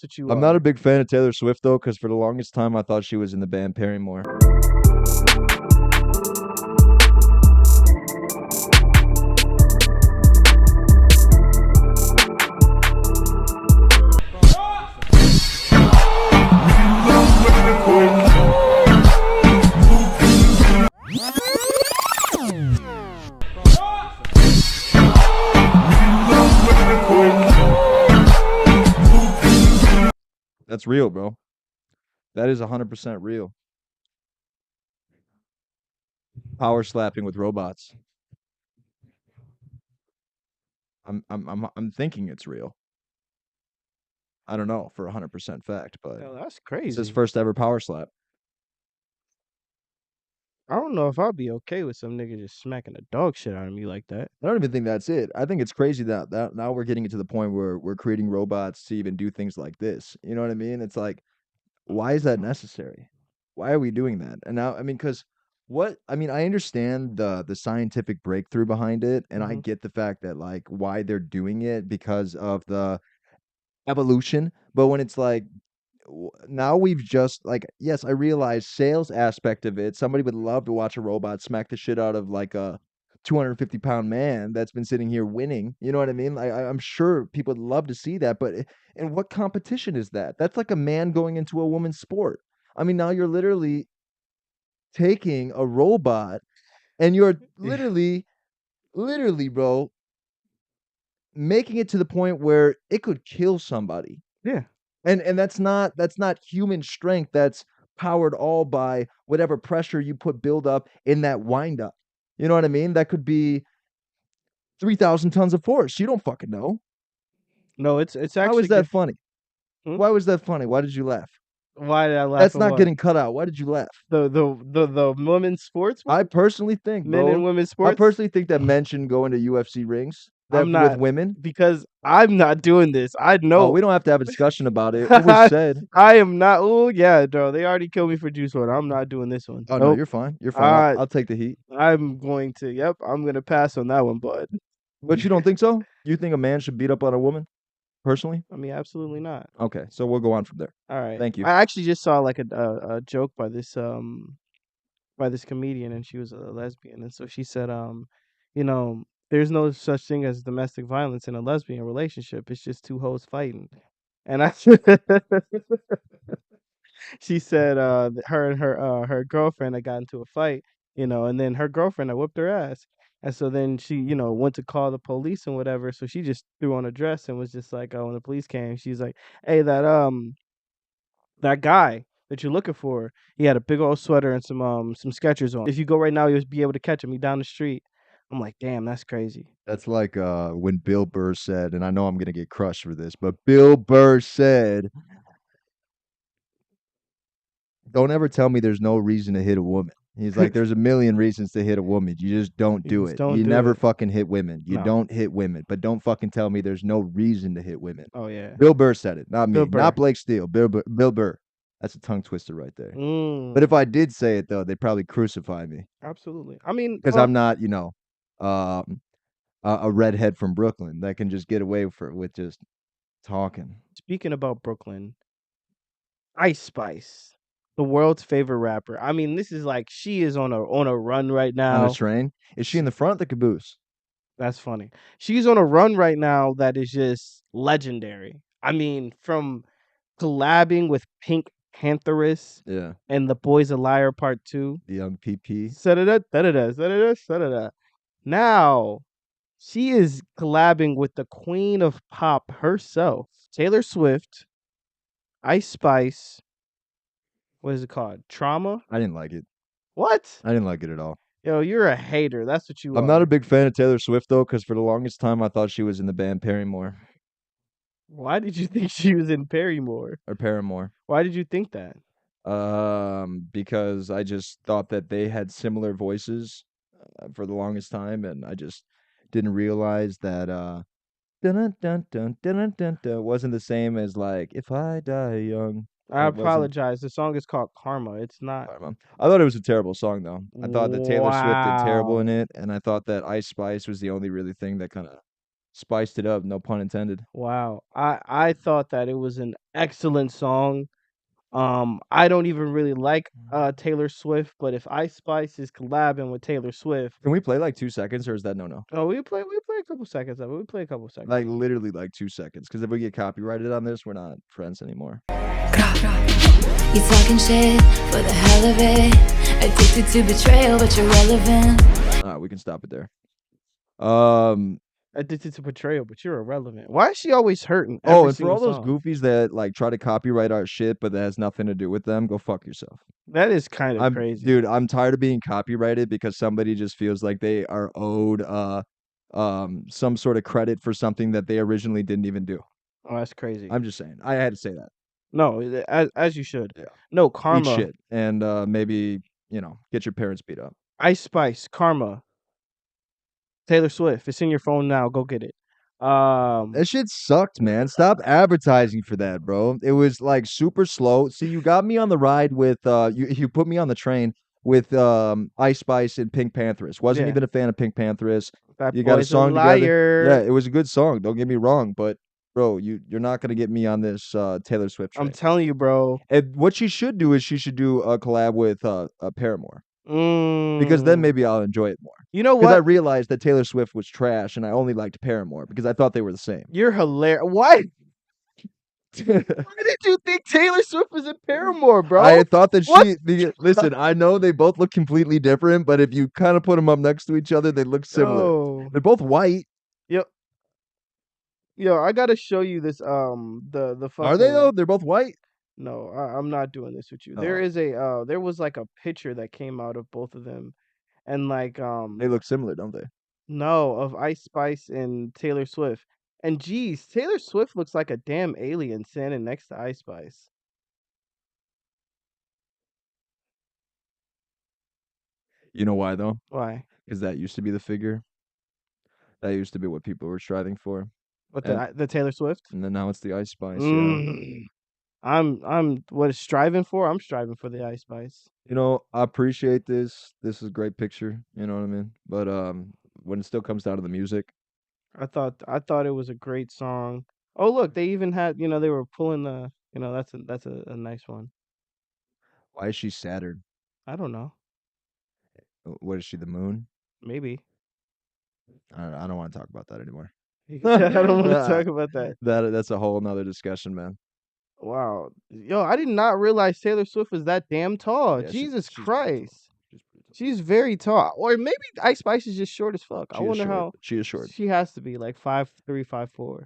That's what you I'm not are. a big fan of Taylor Swift though, because for the longest time I thought she was in the band Paramore. That's real, bro. That is 100% real. Power slapping with robots. I'm thinking it's real. I don't know for 100% fact, but Hell, that's it's his crazy. first ever power slap. I don't know if I'd be okay with some nigga just smacking the dog shit out of me like that. I don't even think that's it. I think it's crazy that now we're getting it to the point where we're creating robots to even do things like this. You know what I mean? It's like, why is that necessary? Why are we doing that? And now, I mean, because I understand the scientific breakthrough behind it, and I Hmm. get the fact that like why they're doing it because of the evolution. But when it's like now we've just like yes, I realize sales aspect of it. Somebody would love to watch a robot smack the shit out of like a 250-pound man that's been sitting here winning. You know what I mean? I'm sure people would love to see that, but and what competition is that? That's like a man going into a woman's sport. I mean, now you're literally taking a robot and you're Yeah. literally, bro, making it to the point where it could kill somebody. Yeah. And that's not human strength, that's powered all by whatever pressure you put build up in that wind up. You know what I mean? That could be 3,000 tons of force. You don't fucking know. No, it's How is actually that good. funny? Hmm? Why was that funny? Why did you laugh? Why did I laugh That's at not what? getting cut out. Why did you laugh? The women's sports one? I personally think, Men and bro, women's I sports? personally think that men shouldn't go into UFC rings that I'm with not women. because I'm not doing this. I Oh, know we don't have to have a discussion about it. It was said. I am not. Oh yeah, bro. They already killed me for Juice WRLD. I'm not doing this one. Oh no, Nope. you're fine. You're fine. I'll, I I'll take the heat. I'm going to. Yep. I'm gonna pass on that one, bud. But you don't think so? You think a man should beat up on a woman? Personally? I mean, absolutely not. Okay, so we'll go on from there. All right. Thank you. I actually just saw like a joke by this comedian, and she was a lesbian, and so she said you know, there's no such thing as domestic violence in a lesbian relationship. It's just two hoes fighting. And I she said her and her girlfriend had got into a fight, and then her girlfriend had whipped her ass. And so then she, went to call the police and whatever. So she just threw on a dress and was just like, oh, when the police came, she's like, hey, that guy that you're looking for, he had a big old sweater and some Skechers on. If you go right now, you'll be able to catch him. He down the street. I'm like, damn, that's crazy. That's like when Bill Burr said, and I know I'm gonna get crushed for this, but Bill Burr said, "Don't ever tell me there's no reason to hit a woman." He's like, "There's a million reasons to hit a woman. You just don't You do just it. don't You do never it. fucking hit women. You No. don't hit women. But don't fucking tell me there's no reason to hit women." Oh yeah. Bill Burr said it, not Bill me, not Burr. Blake Steele. Bill Burr. Bill Burr. That's a tongue twister right there. But if Mm, I did say it though, they'd probably crucify me absolutely. I mean, because I'm not, um, a redhead from Brooklyn that can just get away with just talking speaking about Brooklyn, Ice Spice, the world's favorite rapper. I mean, this is like she is on a run right on a now. train. Is she in She, the front, the caboose? that's funny. She's on a run right now that is just legendary. I mean, from collabing with Pink Pantheress Yeah, and The Boys a Liar Part 2. the young PP. Da-da-da, da-da-da, da-da-da, da-da-da. Now, she is collabing with the queen of pop herself, Taylor Swift, Ice Spice. What is it called? Trauma? I didn't like it. What? I didn't like it at all. Yo, you're a hater. That's what you I'm not a are. big fan of Taylor Swift though, because for the longest time I thought she was in the band Paramore Why did you think she was in Paramore? or Paramore. Why did you think that? Because I just thought that they had similar voices for the longest time, and I just didn't realize that dun dun dun dun dun dun wasn't the same as like if I die young. I It wasn't. apologize. The song is called Karma. It's not. Sorry, Mom. I thought it was a terrible song though. I thought that Taylor Swift did terrible in Wow. it, and I thought that Ice Spice was the only really thing that kind of Spiced it up, no pun intended. Wow. I thought that it was an excellent song. I don't even really like Taylor Swift, but if Ice Spice is collabing with Taylor Swift, Can we play like 2 seconds, or is that no? oh, we play a couple seconds of it. We play a couple seconds. Like literally like 2 seconds, because if we get copyrighted on this, we're not friends anymore. You talking shit for the hell of it. Addicted to betrayal, but you're relevant. We can stop it there. Addicted to betrayal, but you're irrelevant. Why is she always hurting? Oh, Every and for all single those song? goofies that like try to copyright our shit, but that has nothing to do with them, go fuck yourself. That is kind of crazy. Dude, I'm tired of being copyrighted because somebody just feels like they are owed some sort of credit for something that they originally didn't even do. Oh, that's crazy. I'm just saying. I had to say that. No, as you should. Yeah. No, Eat Karma, shit and maybe, get your parents beat up. Ice Spice, Karma, Taylor Swift. It's in your phone now. Go get it. That shit sucked, man. Stop advertising for that, bro. It was like super slow. See, you got me on the ride with you put me on the train with Ice Spice and Pink Panthers. Wasn't Yeah. even a fan of Pink Panthers. That You got a boy's song together. liar. Yeah, it was a good song. Don't get me wrong, but bro, you're not gonna get me on this Taylor Swift train. I'm telling you, bro. And what she should do is she should do a collab with Paramore. Because then maybe I'll enjoy it more. You know Because I what? realized that Taylor Swift was trash, and I only liked Paramore because I thought they were the same. You're hilarious. Why? Why did you think Taylor Swift was in Paramore, bro? I thought that What? listen, I know they both look completely different, but if you kind of put them up next to each other, they look similar. Yo. They're both white. Yo, I gotta show you this. The fucking. Are they though? They're both white. No, I'm not doing this with you. There Oh. is there was like a picture that came out of both of them, and like They look similar, don't they? no, of Ice Spice and Taylor Swift. And geez, Taylor Swift looks like a damn alien standing next to Ice Spice. You know why though? Why? Because that used to be the figure. That used to be what people were striving for, What and the Taylor Swift? and then now it's the Ice Spice. Yeah. Mm. I'm what is striving for? I'm striving for the Ice Spice. I appreciate this. This is a great picture. You know what I mean? But when it still comes down to the music, I thought it was a great song. Oh look, they even had they were pulling the that's a nice one. why is she Saturn? I don't know. What is she? The moon? Maybe. I don't want to talk about that anymore. I don't want to Nah, talk about that. that's a whole nother discussion, man. Wow. Yo, I did not realize Taylor Swift was that damn tall. Yeah, Jesus she's pretty tall. Christ. She's pretty tall. She's very tall. Or maybe Ice Spice is just short as fuck. I She is wonder short. how She is short. she has to be like 5'3", 5'4".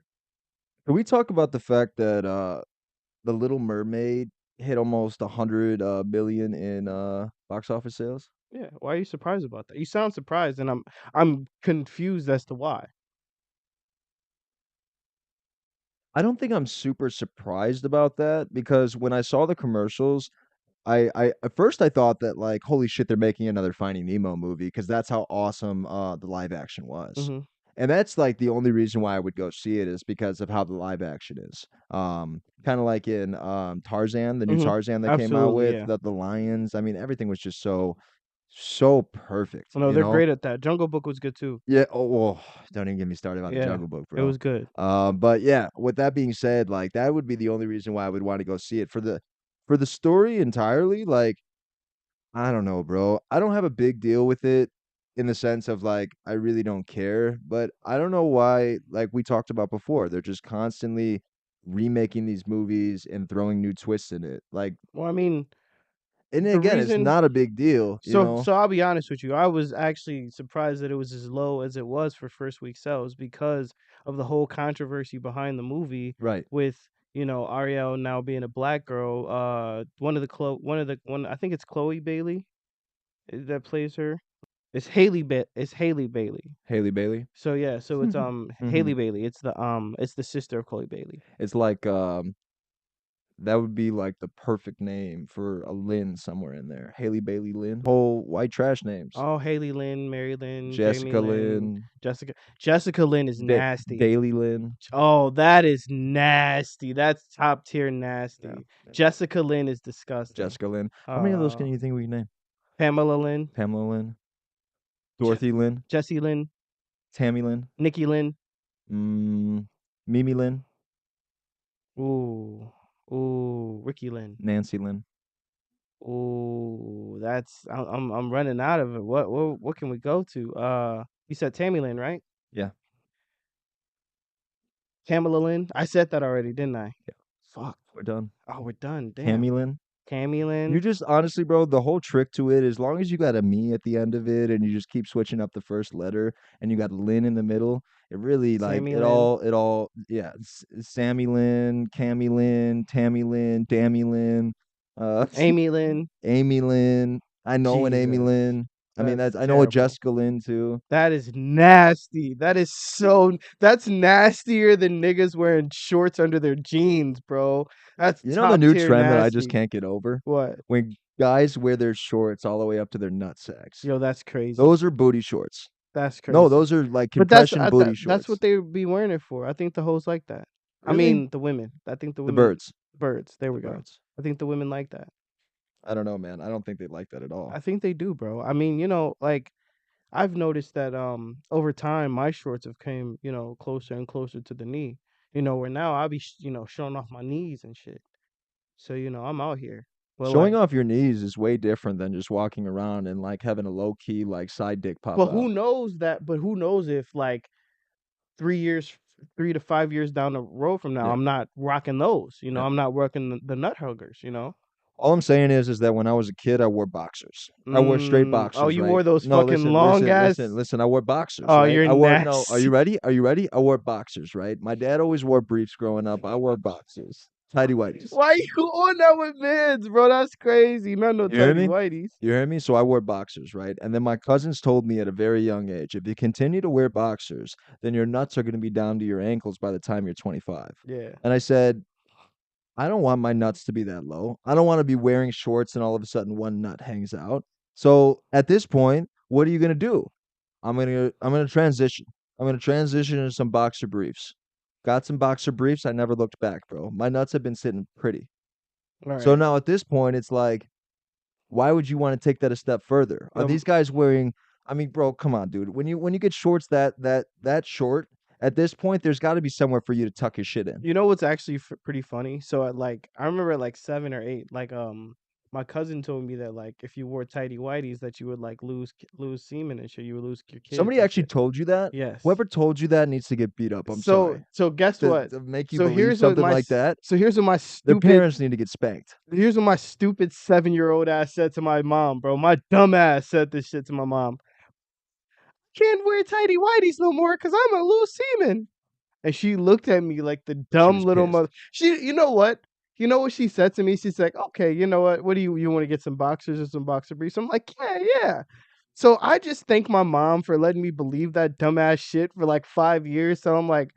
Can we talk about the fact that the Little Mermaid hit almost 100 billion in box office sales? Yeah. Why are you surprised about that? You sound surprised, and I'm confused as to why. I don't think I'm super surprised about that because when I saw the commercials, I at first I thought that like, holy shit, they're making another Finding Nemo movie because that's how awesome the live action was. Hmm. And that's like the only reason why I would go see it is because of how the live action is. Kind of like in Tarzan, the new Hmm. Tarzan that came out Absolutely, with yeah. the lions. I mean, everything was just so perfect. No, You they're know? great at that. Jungle Book was good too. Yeah. Oh, well, don't even get me started about the Yeah, Jungle Book, it bro. was good. But yeah, with that being said, like that would be the only reason why I would want to go see it for the story entirely. Like, I don't know, bro. I don't have a big deal with it in the sense of like I really don't care, but I don't know why, like we talked about before, they're just constantly remaking these movies and throwing new twists in it. Like, Well, I mean, and the again, it's reason not a big deal, you so know? so I'll be honest with you. I was actually surprised that it was as low as it was for first week sales because of the whole controversy behind the movie Right. with, Ariel now being a black girl. One I think it's Chloe Bailey that plays her. It's Haley Bailey. Haley Bailey. So yeah, so it's Haley Mhm. Bailey. It's the sister of Chloe Bailey. It's like that would be like the perfect name for a Lynn somewhere in there. Haley Bailey Lynn. Whole white trash names. Oh, Haley Lynn, Mary Lynn, Jamie Jessica Lynn, Lynn, Jessica Lynn is nasty. Daily Lynn. Oh, that is nasty. That's top tier nasty. Yeah. Jessica Lynn is disgusting. Jessica Lynn. How many of those can Uh, you think we can name? Pamela Lynn, Pamela Lynn, Dorothy Lynn, Jessie Lynn, Tammy Lynn. Nikki Lynn. Mimi Lynn, Ooh, ooh, Ricky Lynn. Nancy Lynn. Ooh, I'm running out of it. What can we go to? You said Tammy Lynn, right? Yeah. Kamala Lynn. I said that already, didn't I? Yeah. Fuck. We're done. Oh, we're done. Cammy Damn. Lynn. Cammy You Lynn. just honestly, bro, the whole trick to it, as long as you got a me at the end of it and you just keep switching up the first letter and you got Lynn in the middle, it really like Sammy Lynn. yeah, Sammy Lynn, Cammy Lynn, Tammy Lynn, Dammy Lynn, Amy Lynn. Amy Lynn. I know an Amy Jesus. Lynn. I mean, That's I know a terrible. Jessica Lynn too. That is nasty. That's nastier than niggas wearing shorts under their jeans, bro. That's You know the top new tier trend that I just nasty. can't get over? What? When guys wear their shorts all the way up to their nut sacks. Yo, that's crazy. Those are booty shorts. That's No, crazy. those are like But that's compression booty that's what shorts. they be wearing it for. I think the hoes like that. I Really? mean, the women. I think the The women birds. birds. There we The go. birds. I think the women like that. I don't know, man. I don't think they like that at all. I think they do, bro. I mean, like I've noticed that over time my shorts have came, closer and closer to the knee. Where now I'll be, showing off my knees and shit. So, I'm out here. Well, Showing like, off your knees is way different than just walking around and like having a low key like side dick pop but out. who knows that? But who knows if like 3 to 5 years down the road from now, Yeah. I'm not rocking those. Yeah. I'm not working the nut huggers. All I'm saying is that when I was a kid, I wore boxers. I wore straight boxers. Oh, you right? wore those No, fucking long ass. listen. I wore boxers. Oh, right? you're I wore no. Are you nasty. ready? Are you ready? I wore boxers. Right. My dad always wore briefs growing up. I wore boxers. Tidy whities. Why you on that with mids, bro? That's crazy. Not no You hear tidy me? whities. You hear me? So I wore boxers, right? And then my cousins told me at a very young age, if you continue to wear boxers, then your nuts are going to be down to your ankles by the time you're 25. Yeah. And I said, I don't want my nuts to be that low. I don't want to be wearing shorts and all of a sudden one nut hangs out. So at this point, what are you going to do? I'm going to transition. I'm going to transition into some boxer briefs. Got some boxer briefs. I never looked back, bro. My nuts have been sitting pretty. All So right. now at this point, it's like, why would you want to take that a step further? Are these guys wearing? I mean, bro, come on, dude. When you get shorts that short, at this point, there's got to be somewhere for you to tuck your shit in. You know what's actually pretty funny? So I remember at like 7 or 8, like my cousin told me that like if you wore tidy whities that you would like lose semen and shit. You would lose your kids. Somebody and actually shit. told you that? Yes. Whoever told you that needs to get beat up. I'm sorry. So guess what? To make you So believe here's what something my like that, So here's what my their stupid parents need to get spanked. Here's what my stupid 7-year-old ass said to my mom, bro. My dumb ass said this shit to my mom. Can't wear tidy whities no more because I'm gonna lose semen. And she looked at me like the dumb little pissed. mother. You know what? You know what she said to me? She's like, okay, you know what? What do you want to get some boxers or some boxer briefs? I'm like, yeah. So I just thank my mom for letting me believe that dumbass shit for like 5 years. So I'm like,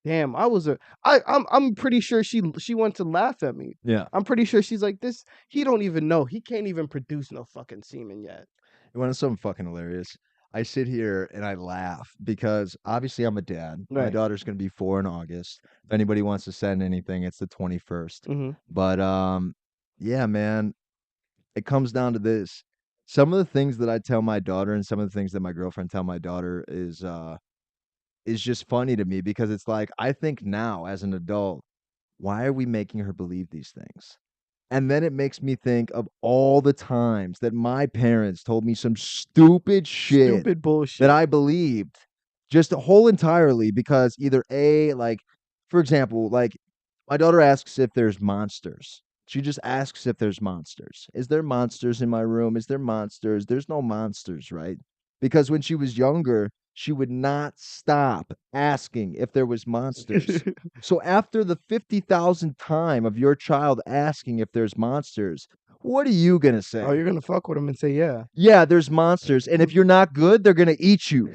damn, I'm pretty sure she went to laugh at me. Yeah. I'm pretty sure she's like, this, he don't even know. He can't even produce no fucking semen yet. You want to know something fucking hilarious? I sit here and I laugh because obviously I'm a dad. My Right. daughter's going to be 4 in August. If anybody wants to send anything, it's the 21st. Mhm. But yeah, man, it comes down to this. Some of the things that I tell my daughter and some of the things that my girlfriend tell my daughter is just funny to me because it's like I think now as an adult, why are we making her believe these things? And then it makes me think of all the times that my parents told me some stupid shit Stupid bullshit. that I believed just whole entirely because either A, like, for example, like my daughter asks if there's monsters. She just asks if there's monsters. Is there monsters in my room? Is there monsters? There's no monsters, right? Because when she was younger, she would not stop asking if there was monsters. So after the 50,000th time of your child asking if there's monsters, what are you going to say? Oh, you're gonna fuck with him and say yeah. Yeah, there's monsters. And if you're not good, they're going to eat you.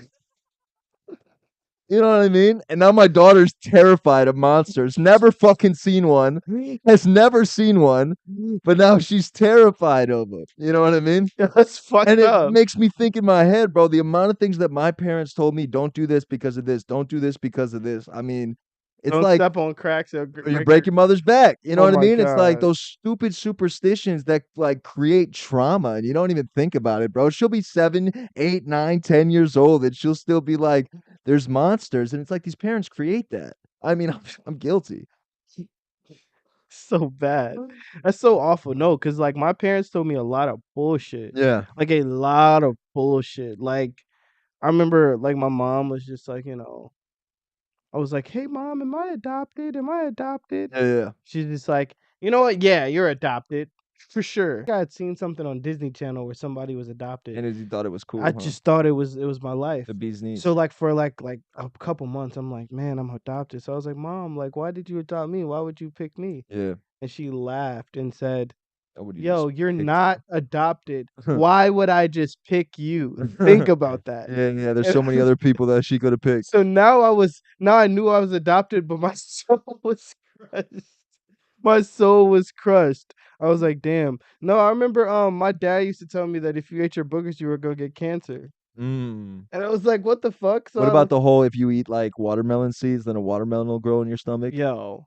You know what I mean? And now my daughter's terrified of monsters. Never fucking seen one. Has never seen one. But now she's terrified of them. You know what I mean? That's fucked And it up. makes me think in my head, bro, the amount of things that my parents told me, don't do this because of this, don't do this because of this. I mean, it's Don't like step on cracks. or you break your mother's back. You know Oh what I my mean? It's like God. those stupid superstitions that like create trauma and you don't even think about it, bro. She'll be 7, 8, 9, 10 years old and she'll still be like, there's monsters, and it's like these parents create that. I mean, I'm guilty. So bad. That's so awful. No, because like my parents told me a lot of bullshit. Yeah. Like a lot of bullshit. Like I remember like my mom was just like, I was like, "Hey mom, am I adopted? Am I adopted?" Yeah, yeah. She's just like, "You know what? Yeah, you're adopted. For sure." I had seen something on Disney Channel where somebody was adopted. And he thought it was I cool, huh? just thought it was my life. The bee's knees. So like for like a couple months, I'm like, man, I'm adopted. So I was like, Mom, like, why did you adopt me? Why would you pick me? Yeah. And she laughed and said, How would you Yo, just you're pick not adopted. Why would I just pick you? Think about that. Yeah, yeah, there's And so many other people that she could have picked. so now I knew I was adopted, but my soul was crushed. My soul was crushed. I was like, damn. No, I remember my dad used to tell me that if you ate your boogers, you were gonna get cancer. Mm. And I was like, what the fuck, What son? about the whole if you eat, like, watermelon seeds, then a watermelon will grow in your stomach? Yo,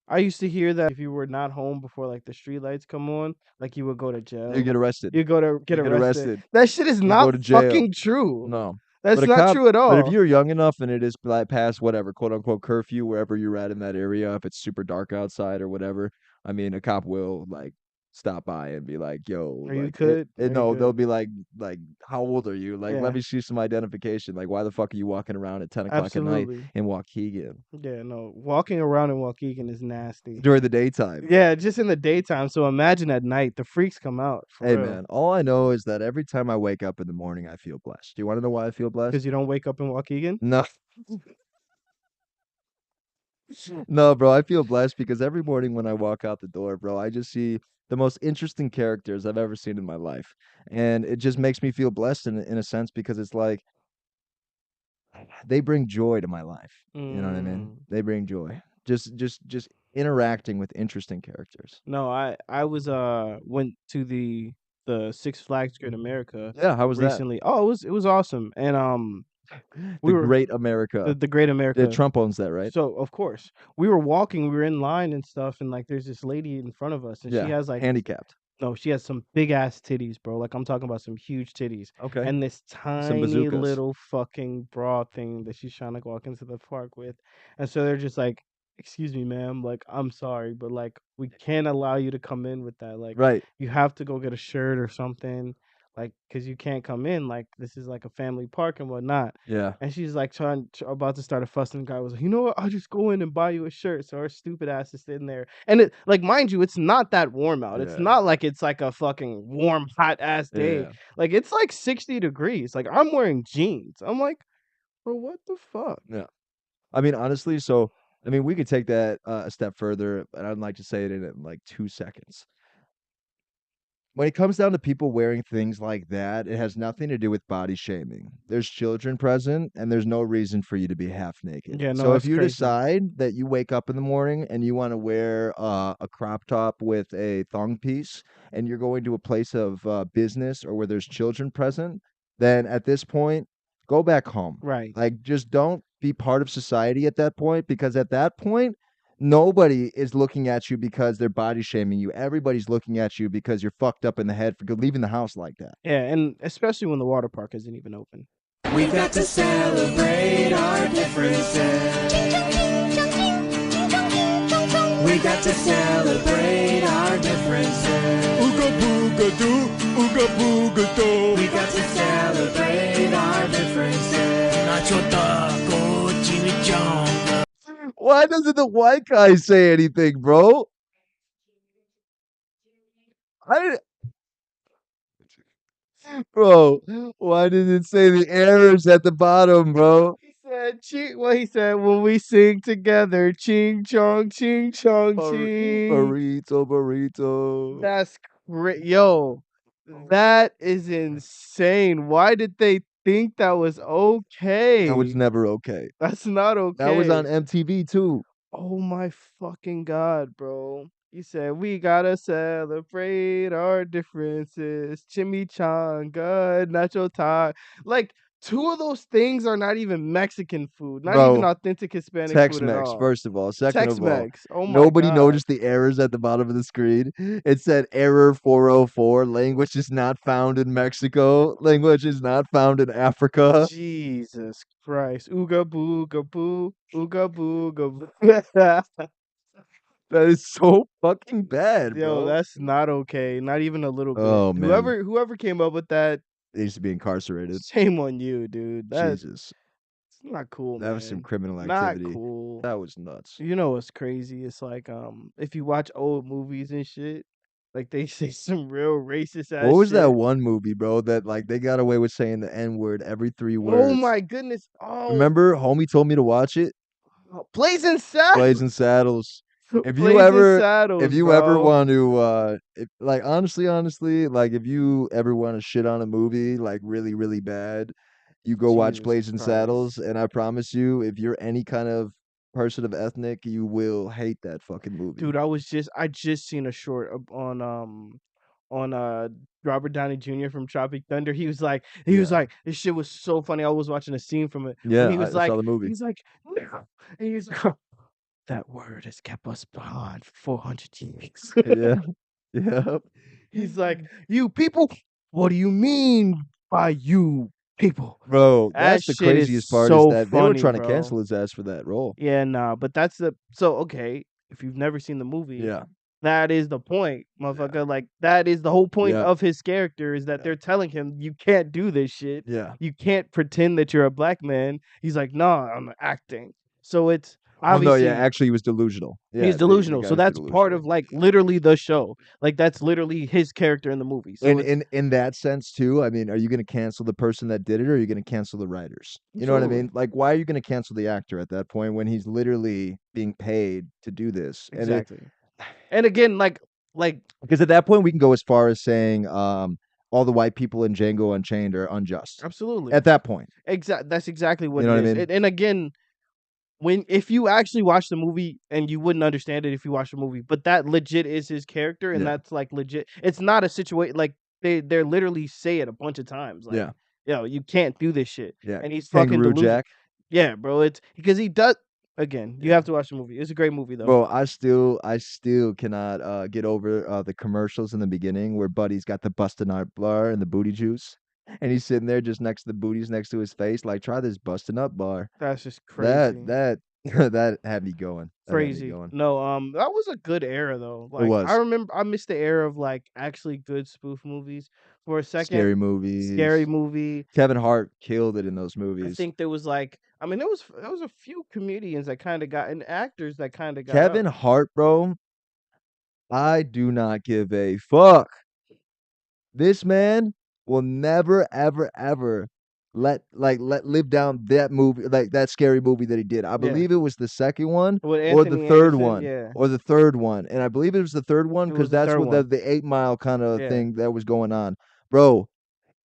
I used to hear that if you were not home before like the street lights come on, like you would go to You jail. get arrested. You go to get You get arrested. arrested. That shit is You not go to jail. fucking true. No. That's But a not cop true at but if all. you're young enough and it is, like, past whatever, quote, unquote, "curfew," wherever you're at in that area, if it's super dark outside or whatever, I mean, a cop will, like, stop by and be like, "Yo," Are you like, good? Are you no, they'll good? be like, "How old are you?" Like, Yeah. "Let me see some identification." Like, "Why the fuck are you walking around at 10 o'clock at night Absolutely. in Waukegan Yeah, no. Walking around in Waukegan is nasty. during the daytime?" Yeah, just in the daytime. So imagine at night, the freaks come out for Hey, real. man, all I know is that every time I wake up in the morning, I feel blessed. Do you wanna know why I feel blessed? Because you don't wake up in Waukegan? No. No, bro, I feel blessed because every morning when I walk out the door, bro, I just see the most interesting characters I've ever seen in my life. And it just makes me feel blessed in a sense because it's like they bring joy to my life. You know what I mean? Mm. They bring joy. Just interacting with interesting characters. No, I was went to the Six Flags Great America Yeah, how was that? recently. Oh, it was awesome. And we The were Great America. the Great Yeah, America. Trump owns that, right? So of course we were walking, we were in line and stuff, and like there's this lady in front of us, and she Yeah, has like handicapped. no, she has some big ass titties, bro. Like I'm talking about some huge titties, Okay. and this Some tiny bazookas. little fucking bra thing that she's trying to walk into the park with, and so they're just like, "Excuse me, ma'am. Like I'm sorry, but like we can't allow you to come in with that. Like Right. you have to go get a shirt or something." Like, cause you can't come in. Like this is like a family park and whatnot. Yeah. And she's like about to start a fuss, and the guy was like, "You know what? I'll just go in and buy you a shirt." So her stupid ass is sitting there, and it like mind you, it's not that warm out. It's Yeah. not like it's like a fucking warm, hot ass day. Yeah. Like it's like 60 degrees. Like I'm wearing jeans. I'm like, bro, what the fuck? Yeah. I mean, honestly, so I mean, we could take that a step further, and I'd like to say it in like 2 seconds. When it comes down to people wearing things like that, it has nothing to do with body shaming. There's children present, and there's no reason for you to be half naked. Yeah, no, So if that's you crazy. decide that you wake up in the morning and you want to wear a crop top with a thong piece, and you're going to a place of business or where there's children present, then at this point, go back home. Right. Like, just don't be part of society at that point, because at that point, nobody is looking at you because they're body shaming you. Everybody's looking at you because you're fucked up in the head for leaving the house like that. Yeah, and especially when the water park isn't even open. We've got to celebrate our differences. We got to celebrate our differences. Ooga booga doo, ooga booga doo. We got to celebrate our differences. Nacho taco, chimichanga. Why doesn't the white guy say anything, bro? Bro, why did it say the errors at the bottom, bro? He said, he said, when we sing together, ching chong, ching chong, ching. Burrito. That's great. Yo, that is insane. Why did they think that was okay? That was never okay. That's not okay. That was on MTV too. Oh my fucking God, bro. He said, we gotta celebrate our differences. Chimichanga, nacho taco. Like, 2 of those things are not even Mexican food, not even Bro, authentic Hispanic food at Tex-Mex, all. first of all. Second of all, Tex-Mex. Oh my nobody god. noticed the errors at the bottom of the screen. It said error 404. Language is not found in Mexico. Language is not found in Africa. Jesus Christ. Ooga booga boo. Ooga booga boo. That is so fucking bad, Yo, bro. that's not okay. Not even a little bit. Oh man, Whoever came up with that, they used to be incarcerated. shame on you, dude. That's Jesus, not cool, that was some man. criminal Not activity. cool. That was nuts. You know what's crazy? It's like if you watch old movies and shit, like they say some real racist What ass was that shit. one movie, bro, that like they got away with saying the N-word every 3 Oh words? my goodness. Oh, Remember, homie told me to watch it? Blazing Saddles. Blazing Saddles. If you Blazing ever if Saddles, you ever bro. want to if, like honestly, like if you ever want to shit on a movie like really, really bad, you go watch Jesus Blazing Saddles, Christ. and I promise you, if you're any kind of person of ethnic, you will hate that fucking movie. Dude, I just seen a short on Robert Downey Jr. from Tropic Thunder. He was Yeah. like, this shit was so funny. I was watching a scene from it when Yeah, he was I saw like, the movie. no. And he's like, that word has kept us behind for 400 years. Yeah. Yeah. He's like, you people, what do you mean by you people? Bro, That that's the shit is craziest part is so that they were funny, trying to bro. cancel his ass for that role. Yeah, nah, but that's so okay. If you've never seen the movie, Yeah. that is the point, motherfucker. Like that is the whole point Yeah. of his character is that they're telling him you can't do this shit. Yeah. You can't pretend that you're a black man. He's like, nah, I'm acting. So it's Well, no, yeah, obviously actually he was delusional. Yeah, he's the delusional. guy So was that's part delusional. of like literally the show. Like that's literally his character in the movie. So And it's in that sense too, I mean, are you gonna cancel the person that did it, or are you gonna cancel the writers? You know what I mean? absolutely Like, why are you gonna cancel the actor at that point when he's literally being paid to do this? And it exactly. And again, like because at that point we can go as far as saying, all the white people in Django Unchained are unjust. absolutely. At that point, That's exactly what you know it what I is. mean? And again, if you actually watch the movie and you wouldn't understand it if you watch the movie, but that legit is his character and Yeah. that's like legit. It's not a situation like they're literally say it a bunch of times like, Yeah. yo, you can't do this shit. Yeah. And he's fucking Kangaroo delusional. Jack. Yeah, bro. It's because he does again, you Yeah. have to watch the movie. It's a great movie though. Bro, I still cannot get over the commercials in the beginning where Buddy's got the bustin' nut bar and the booty juice, and he's sitting there just next to the booties next to his face, like try this bustin' nut bar. That's just That crazy. that that had me going. That had me Crazy. going. No, that was a good era though. It Like I was remember I missed the era of like actually good spoof movies for a second. scary movies. Scary movie. Kevin Hart killed it in those I movies. think there was like I mean there was a few comedians that kind of got and actors that kind of got Kevin up. Hart, bro, I do not give a fuck. This man will never, ever, ever let live down that movie, like that scary movie that he did. I Yeah. believe it was the second one With or the Anthony third Anderson, one. yeah. Or the third one. And I believe it was the third one It because was the that's third what one. the 8 Mile kind of Yeah. thing that was going on. Bro,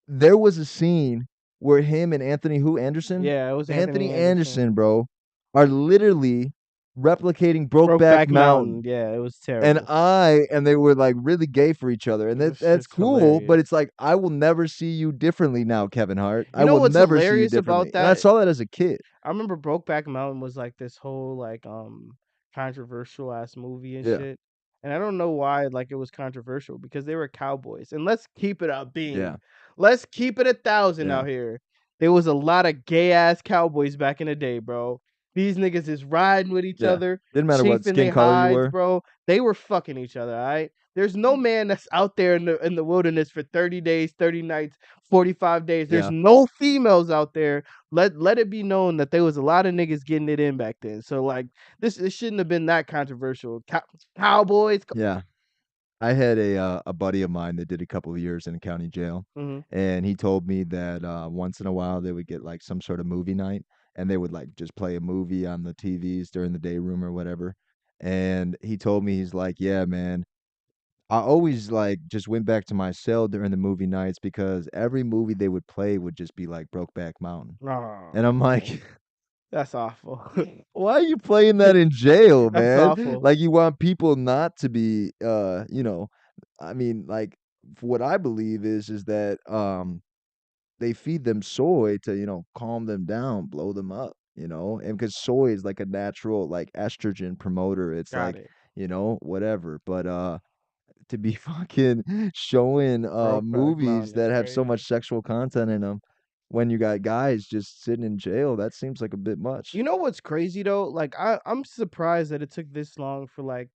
there was a scene where him and Anthony Anderson? Yeah, it was Anthony Anderson. Anderson, bro, are literally replicating Brokeback Mountain. Yeah, it was And terrible. they were like really gay for each other. And This that's shit's cool, but hilarious. it's like I will never see you differently now, Kevin Hart. I You know will what's never see you hilarious about differently. And I that? saw that as a kid. I remember Brokeback Mountain was like this whole like controversial ass movie and Yeah. shit. And I don't know why like it was controversial because they were cowboys. And let's keep it a beam. Yeah. Let's keep it 1,000 Yeah. out here. There was a lot of gay ass cowboys back in the day, bro. These niggas is riding with each Yeah. other, Didn't matter what chafing skin their color you hides, were. bro. They were fucking each other, all right? There's no man that's out there in the wilderness for 30 days, 30 nights, 45 days. There's Yeah. no females out there. Let it be known that there was a lot of niggas getting it in back then. So like this shouldn't have been that controversial. Cowboys. Yeah. I had a buddy of mine that did a couple of years in a county jail, Mhm. and he told me that once in a while they would get like some sort of movie night, and they would like just play a movie on the TVs during the day room or whatever. And he told me he's like, yeah, man, I always like just went back to my cell during the movie nights because every movie they would play would just be like Brokeback Mountain. And I'm like, That's awful. why are you playing that in jail, That's man? awful. Like you want people not to be I mean, like what I believe is that they feed them soy to, calm them down, blow them up, and because soy is like a natural like estrogen promoter. It's Got like, it. whatever. But to be fucking showing Brokeback movies Mountain is that have so crazy. much sexual content in them when you got guys just sitting in jail, that seems like a bit much. You know what's crazy though? Like I'm surprised that it took this long for like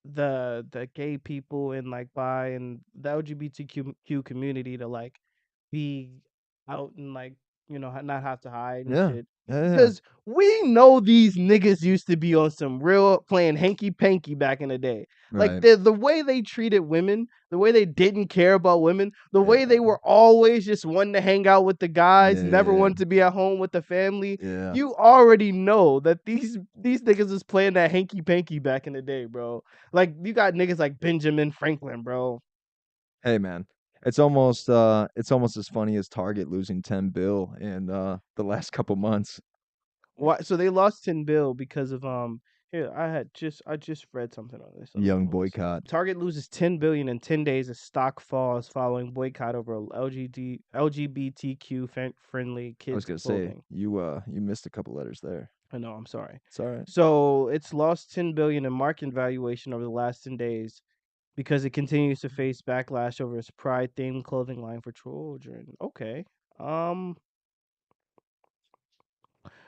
the gay people and like bi and the LGBTQ community to like be out and like not have to hide and Yeah. shit. Yeah. Because we know these niggas used to be on some real playing hanky panky back in the day. Like Right. the way they treated women, the way they didn't care about women, the way Yeah. they were always just wanting to hang out with the guys, never Yeah. wanted to be at home with the family. Yeah. You already know that these niggas was playing that hanky panky back in the day, bro. Like you got niggas like Benjamin Franklin, bro. Hey man, it's almost as funny as Target losing 10 bill in the last couple months. Why? So they lost 10 bill because of Here, I just read something on this. Young Hold on a second. boycott. Target loses 10 billion in 10 days as stock falls following boycott over LGBTQ friendly I was kids gonna say clothing. you missed a couple letters there. I know, I'm sorry. It's all right. So it's lost 10 billion in market valuation over the last 10 days because it continues to face backlash over its pride themed clothing line for children. Okay.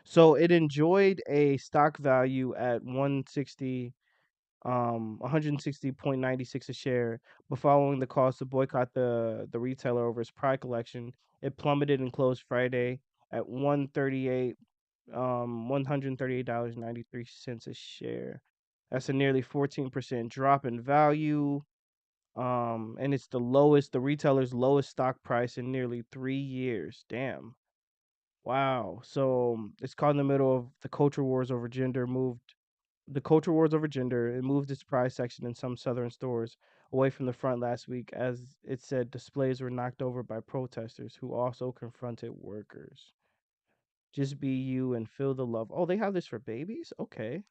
So it enjoyed a stock value at 160.96 a share, but following the calls to boycott the retailer over its Pride collection, it plummeted and closed Friday at $138.93 a share. That's a nearly 14% drop in value. And it's the retailer's lowest stock price in nearly 3 years. Damn. Wow. So it's caught in the middle of the culture wars over gender. It moved its price section in some southern stores away from the front last week, as it said displays were knocked over by protesters who also confronted workers. Just be you and feel the love. Oh, they have this for babies? Okay.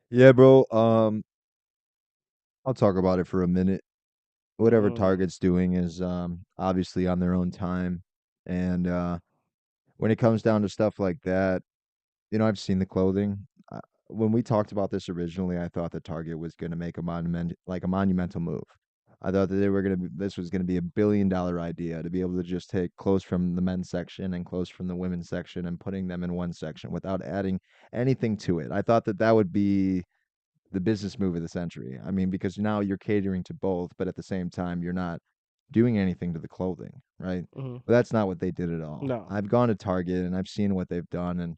Yeah, bro. I'll talk about it for a minute. Whatever Mm, Target's doing is obviously on their own time. And when it comes down to stuff like that, I've seen the clothing. When we talked about this originally, I thought that Target was going to make a monumental move. I thought that this was going to be $1 billion idea to be able to just take clothes from the men's section and clothes from the women's section and putting them in one section without adding anything to it. I thought that that would be the business move of the century. I mean, because now you're catering to both, but at the same time, you're not doing anything to the clothing, right? mm-hmm. But that's not what they did at all. No. I've gone to Target and I've seen what they've done, and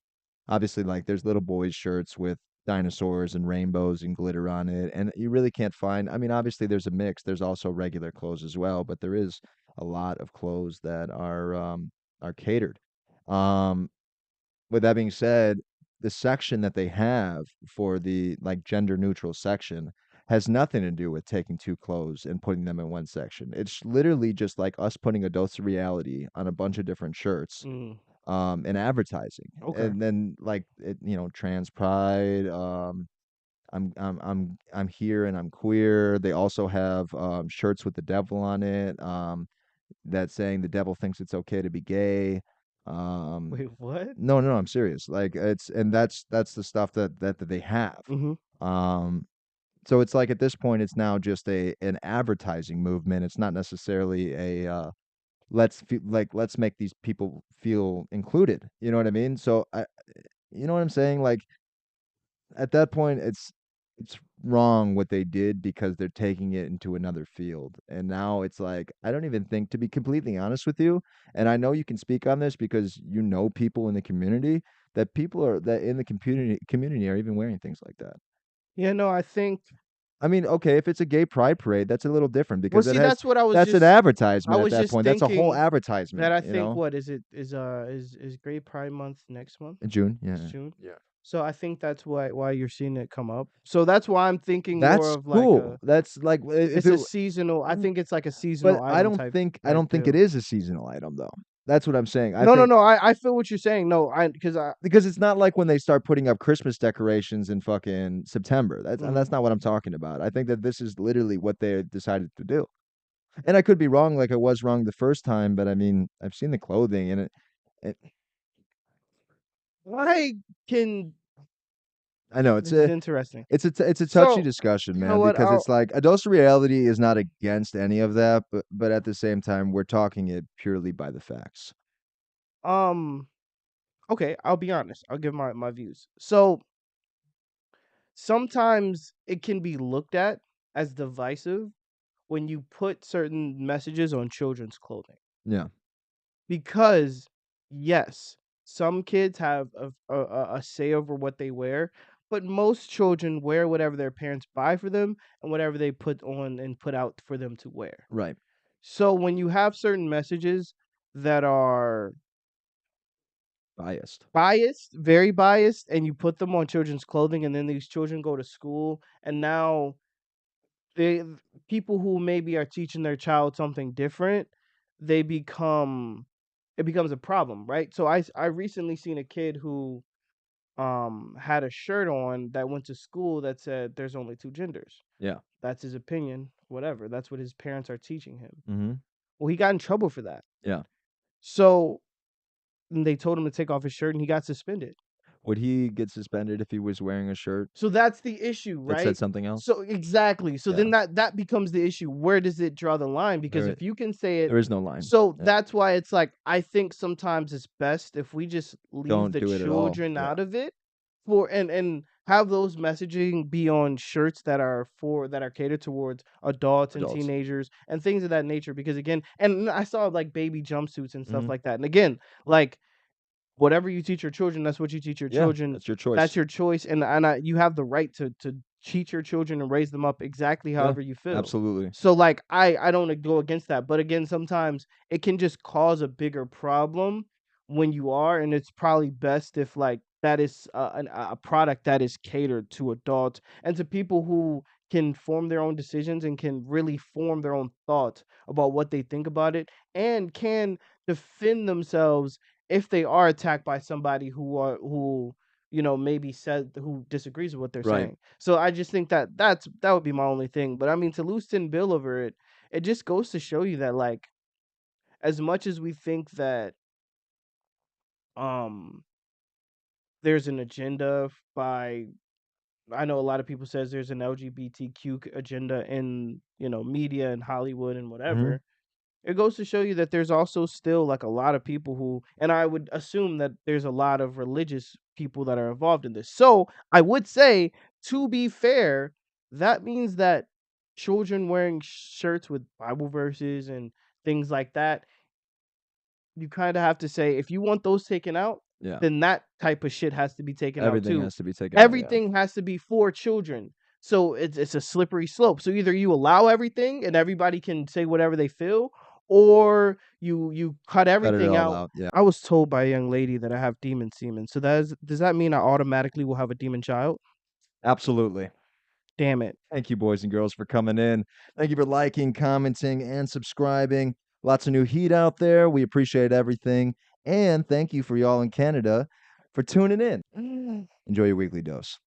obviously, like, there's little boys' shirts with dinosaurs and rainbows and glitter on it, and you really can't find. I mean, obviously, there's a mix. There's also regular clothes as well, but there is a lot of clothes that are catered. Um, with that being said, the section that they have for the like gender neutral section has nothing to do with taking two clothes and putting them in one section. It's literally just like us putting a dose of reality on a bunch of different shirts Mm, and advertising. okay. And then like trans pride, I'm here and I'm queer. They also have shirts with the devil on it. That's saying the devil thinks it's okay to be gay. Wait, what? No, I'm serious. Like that's the stuff that they have. Mm-hmm. Um, so it's like at this point, it's now just an advertising movement. It's not necessarily a let's make these people feel included. You know what I mean? So you know what I'm saying? Like at that point, it's wrong what they did because they're taking it into another field. And now it's like I don't even think, to be completely honest with you, and I know you can speak on this because you know people in the community, that people are that in the community are even wearing things like that. Yeah, no, I think. I mean, okay, if it's a gay pride parade, that's a little different Well, because see, that's what that's an I advertisement at was that just point. That's a whole thinking that advertisement, I think what is Gay Pride Month next month? In June, It's yeah. June. Yeah. So I think that's why you're seeing it come up. So that's why I'm thinking more That's of like cool. That's like if it's a it seasonal. I think it's like a but seasonal I item don't type think it deal. is a seasonal item though. That's what I'm saying. I No, no, think no. I feel what you're saying. No, because it's not like when they start putting up Christmas decorations in fucking September. Mhm. That's not what I'm talking about. I think that this is literally what they decided to do. And I could be wrong, like I was wrong the first time, but I mean, I've seen the clothing and it I can I know This is interesting. it's a touchy So, discussion, you know man, what? because it's like a dose of reality is not against any of that, but at the same time, we're talking it purely by the facts. Um, okay, I'll be honest. I'll give my views. So, sometimes it can be looked at as divisive when you put certain messages on children's clothing. Yeah. Because yes, some kids have a say over what they wear, but most children wear whatever their parents buy for them and whatever they put on and put out for them to wear. Right. So when you have certain messages that are Biased. biased, very biased, and you put them on children's clothing, and then these children go to school, and now they people who maybe are teaching their child something different, they become it becomes a problem, right? So I recently seen a kid who had a shirt on that went to school that said there's only two genders. Yeah. That's his opinion, whatever. That's what his parents are teaching him. Mhm. Well, he got in trouble for that. Yeah. So they told him to take off his shirt and he got suspended. Would he get suspended if he was wearing a shirt So that's the issue, that said right? something else? So exactly. So Yeah. then that becomes the issue. Where does it draw the line? Because There if you can say it, there is no line. so Yeah. that's why it's like I think sometimes it's best if we just leave Don't the do it at all. children Yeah. out of it for and have those messaging be on shirts that are catered towards adults and Adults. teenagers and things of that nature. Because again, and I saw like baby jumpsuits and stuff Mhm. like that. And again, like whatever you teach your children, that's what you teach your Yeah, children. that's your choice. That's your choice, and you have the right to teach your children and raise them up exactly Yeah, however you feel. absolutely. So like I don't go against that, but again, sometimes it can just cause a bigger problem when you are, and it's probably best if like that is a product that is catered to adults and to people who can form their own decisions and can really form their own thoughts about what they think about it and can defend themselves if they are attacked by somebody who maybe said who disagrees with what they're Right. saying. So I just think that that would be my only thing. But I mean, to lose 10 bill over it, it just goes to show you that like as much as we think that um there's an agenda by I know a lot of people says there's an LGBTQ agenda in media and Hollywood and Mhm. whatever. It goes to show you that there's also still like a lot of people who, and I would assume that there's a lot of religious people that are involved in this. So I would say, to be fair, that means that children wearing shirts with Bible verses and things like that, you kind of have to say, if you want those taken out, Yeah. then that type of shit has to be taken out Everything too. has to be taken out, yeah. Everything has to be for children. So it's a slippery slope. So either you allow everything and everybody can say whatever they feel, or you cut Cut it everything all out. out, yeah. I was told by a young lady that I have demon semen. So does that mean I automatically will have a demon child? Absolutely. Damn it. Thank you, boys and girls, for coming in. Thank you for liking, commenting, and subscribing. Lots of new heat out there. We appreciate everything. And thank you for y'all in Canada for tuning in. Enjoy your weekly dose.